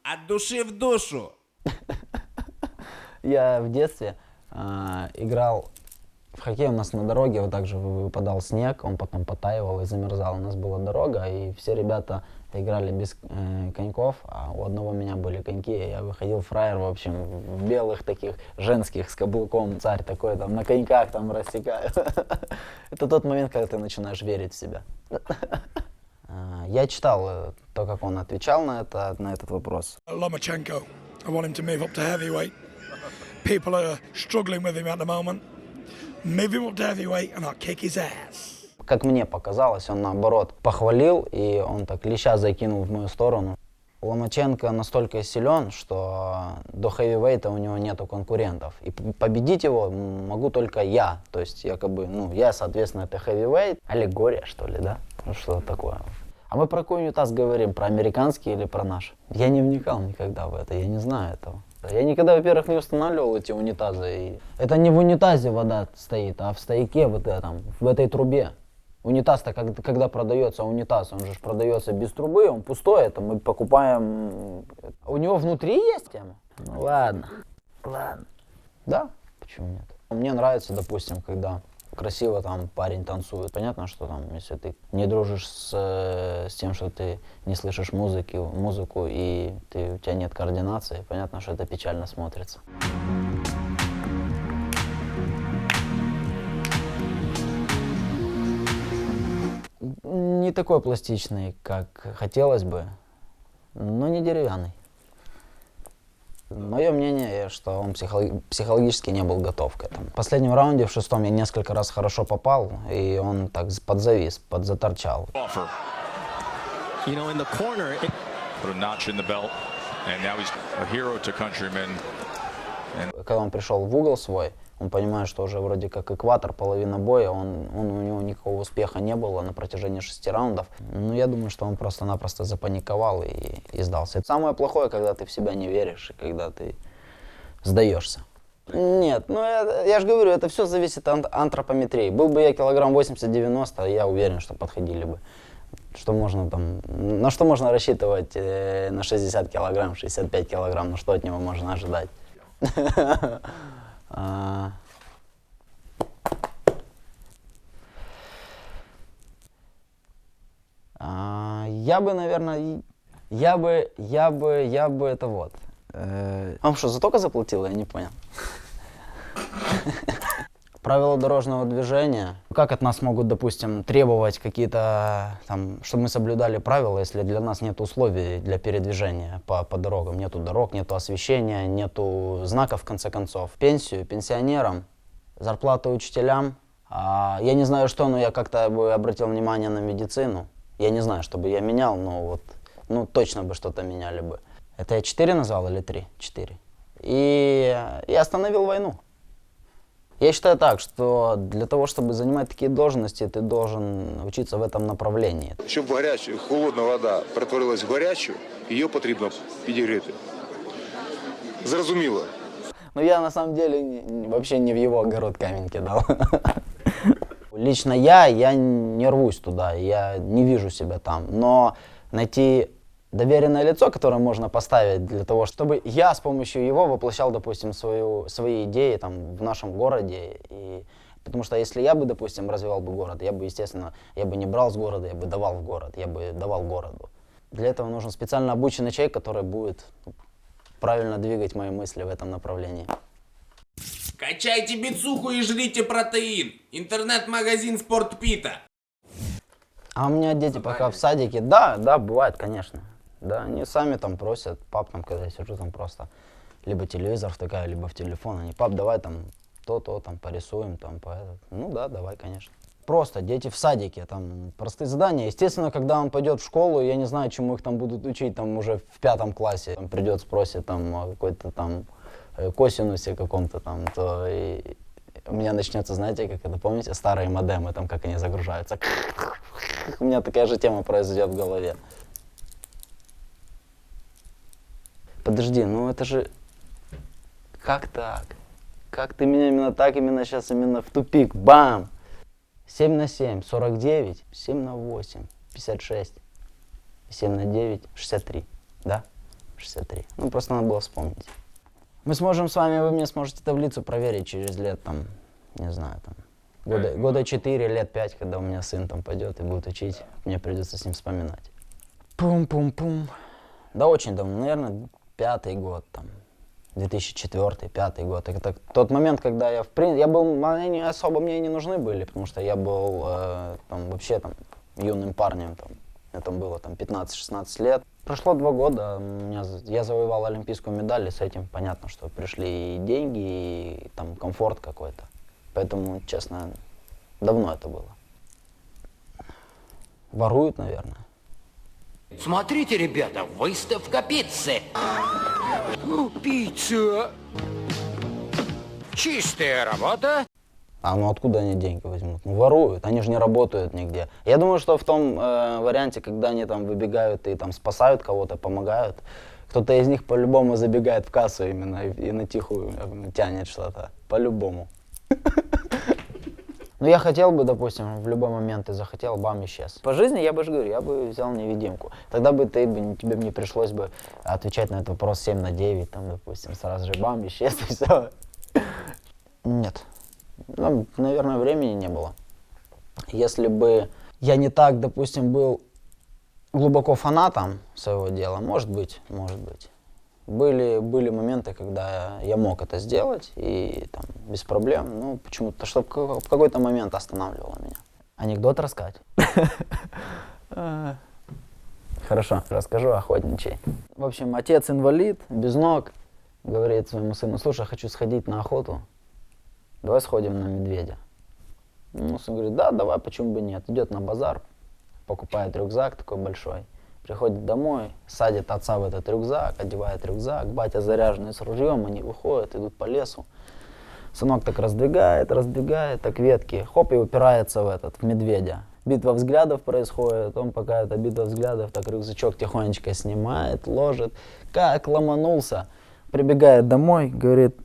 От души в душу. Я в детстве играл в хоккей, у нас на дороге вот так же выпадал снег, он потом потаивал и замерзал. У нас была дорога, и все ребята играли без коньков, а у одного меня были коньки, и я выходил фраер, в общем, в белых таких женских с каблуком, царь такой, там, на коньках там рассекаю. Это тот момент, когда ты начинаешь верить в себя. Я читал то, как он отвечал на этот вопрос. Lomachenko, I want him to move up to heavyweight. People are struggling with him at the moment. Move him up to heavyweight and I'll kick his ass. Как мне показалось, он наоборот похвалил, и он так леща закинул в мою сторону. Ломаченко настолько силен, что до хэвивейта у него нету конкурентов. И победить его могу только я. То есть якобы, я, соответственно, это хэвивейт. Аллегория, что ли, да? Ну, что такое. А мы про какой унитаз говорим? Про американский или про наш? Я не вникал никогда в это, я не знаю этого. Я никогда, во-первых, не устанавливал эти унитазы. И это не в унитазе вода стоит, а в стояке вот этом, в этой трубе. Унитаз-то, когда продается унитаз, он же продается без трубы, он пустой, это мы покупаем... У него внутри есть тема? Ну ладно. Да, почему нет? Мне нравится, допустим, когда красиво там парень танцует. Понятно, что там, если ты не дружишь с тем, что ты не слышишь музыку и у тебя нет координации, понятно, что это печально смотрится. Не такой пластичный, как хотелось бы, но не деревянный. Мое мнение, что он психологически не был готов к этому. В последнем раунде, в шестом, я несколько раз хорошо попал, и он так подзавис, подзаторчал. Когда он пришел в угол свой, он понимает, что уже вроде как экватор, половина боя, у него никакого успеха не было на протяжении 6 раундов. Я думаю, что он просто-напросто запаниковал и сдался. Это самое плохое, когда ты в себя не веришь и когда ты сдаешься. Нет, я же говорю, это все зависит от антропометрии. Был бы я килограмм 80-90, я уверен, что подходили бы. Что можно там, на что можно рассчитывать на 60 килограмм, 65 килограмм, что от него можно ожидать? Я бы, наверное, я бы это вот. Вам что, за только заплатил? Я не понял. Правила дорожного движения. Как от нас могут, допустим, требовать какие-то, там, чтобы мы соблюдали правила, если для нас нет условий для передвижения по дорогам? Нету дорог, нету освещения, нету знаков, в конце концов. Пенсию пенсионерам, зарплату учителям. Я не знаю что, но я как-то бы обратил внимание на медицину. Я не знаю, чтобы я менял, но точно бы что-то меняли бы. Это я 4 назвал или 3? 4. И остановил войну. Я считаю так, что для того, чтобы занимать такие должности, ты должен учиться в этом направлении. Щоб холодная вода перетворилась в горячую, ее потрібно підігріти. Зрозуміло. Но я на самом деле вообще не в его огород камень кидал. Лично я не рвусь туда, я не вижу себя там. Но найти доверенное лицо, которое можно поставить для того, чтобы я с помощью его воплощал, допустим, свои идеи там в нашем городе. Потому что если я бы, допустим, развивал бы город, я бы, естественно, я бы не брал с города, я бы давал в город, я бы давал городу. Для этого нужен специально обученный человек, который будет правильно двигать мои мысли в этом направлении. Качайте бицуху и жрите протеин. Интернет-магазин Спортпита. А у меня дети пока в садике. Да, бывает, конечно. Да, они сами там просят, пап, там, когда я сижу, там просто либо телевизор втыкаю, либо в телефон, они, пап, давай там то, там порисуем, там, ну да, давай, конечно. Просто дети в садике, там простые задания. Естественно, когда он пойдет в школу, я не знаю, чему их там будут учить, там уже в 5 классе. Он придет, спросит там о какой-то там косинусе каком-то там, то и у меня начнется, знаете, как это, помните, старые модемы, там, как они загружаются. У меня такая же тема произойдет в голове. Подожди, это же... Как так? Как ты меня именно так, именно сейчас, именно в тупик? Бам! 7 на 7, 49, 7 на 8, 56, 7 на 9, 63, да? 63. Ну, просто надо было вспомнить. Мы сможем с вами, вы мне сможете таблицу проверить через лет, там, не знаю, там, года 4, лет 5, когда у меня сын там пойдет и будет учить, мне придется с ним вспоминать. Пум-пум-пум. Да очень давно, наверное, 5-й год, там, 2004-2005 год. Это тот момент, когда я, они особо мне не нужны были, потому что я был там, вообще там, юным парнем, там, мне там было там, 15-16 лет. Прошло 2 года, я завоевал олимпийскую медаль, и с этим понятно, что пришли и деньги, и там комфорт какой-то. Поэтому, честно, давно это было. Воруют, наверное. Смотрите, ребята, выставка пиццы. Пицца. Чистая работа. А ну откуда они деньги возьмут? Ну воруют, они же не работают нигде. Я думаю, что в том варианте, когда они там выбегают и там спасают кого-то, помогают, кто-то из них по-любому забегает в кассу именно и на тихую тянет что-то. По-любому. Ну я хотел бы, допустим, в любой момент ты захотел, бам, исчез. По жизни я бы же говорю, я бы взял невидимку. Тогда бы тебе бы не пришлось бы отвечать на этот вопрос 7/9, там, допустим, сразу же бам, исчез и все. Нет. Ну, наверное, времени не было. Если бы я не так, допустим, был глубоко фанатом своего дела, может быть. Были моменты, когда я мог это сделать, и там без проблем, ну, почему-то, что в какой-то момент останавливало меня. Анекдот рассказать? Хорошо, расскажу охотничий. В общем, отец инвалид, без ног, говорит своему сыну: слушай, хочу сходить на охоту, давай сходим на медведя. Ну, сын говорит: да, давай, почему бы нет. Идет на базар, покупает рюкзак такой большой, приходит домой, садит отца в этот рюкзак, одевает рюкзак, батя заряженный с ружьем, они выходят, идут по лесу. Сынок так раздвигает, так ветки, хоп, и упирается в медведя. Битва взглядов происходит, он пока это битва взглядов, так рюкзачок тихонечко снимает, ложит. Как ломанулся, прибегает домой, говорит: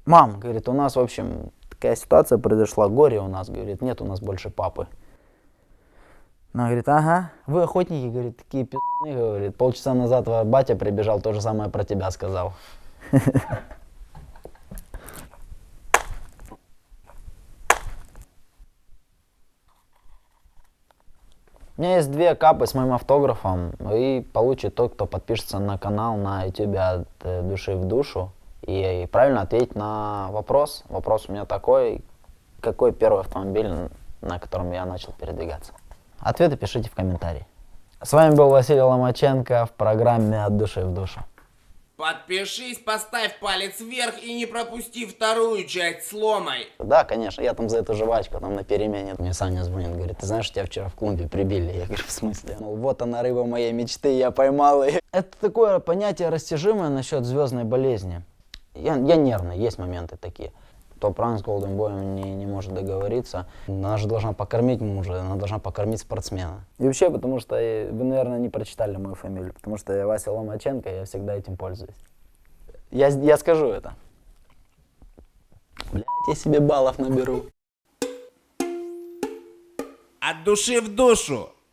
мам, говорит, у нас, в общем, такая ситуация произошла, горе у нас, говорит, нет у нас больше папы. Она говорит: ага, вы охотники, говорит, такие пизданы, говорит, полчаса назад ваш батя прибежал, то же самое про тебя сказал. У меня есть 2 капы с моим автографом, и получит тот, кто подпишется на канал на YouTube от души в душу и правильно ответить на вопрос. Вопрос у меня такой: какой первый автомобиль, на котором я начал передвигаться? Ответы пишите в комментарии. С вами был Василий Ломаченко в программе «От души в душу». Подпишись, поставь палец вверх и не пропусти вторую часть с Ломой. Да, конечно, я там за эту жвачку там на перемене. Мне Саня звонит, говорит: ты знаешь, тебя вчера в клубе прибили? Я говорю: в смысле? Мол, вот она, рыба моей мечты, я поймал ее. Это такое понятие растяжимое насчет звездной болезни. Я нервный, есть моменты такие. Топ-ранг с Golden Boy не может договориться. Она же должна покормить мужа, она должна покормить спортсмена. И вообще, потому что вы, наверное, не прочитали мою фамилию, потому что я Вася Ломаченко, я всегда этим пользуюсь. Я скажу это. Блять, я себе баллов наберу. От души в душу.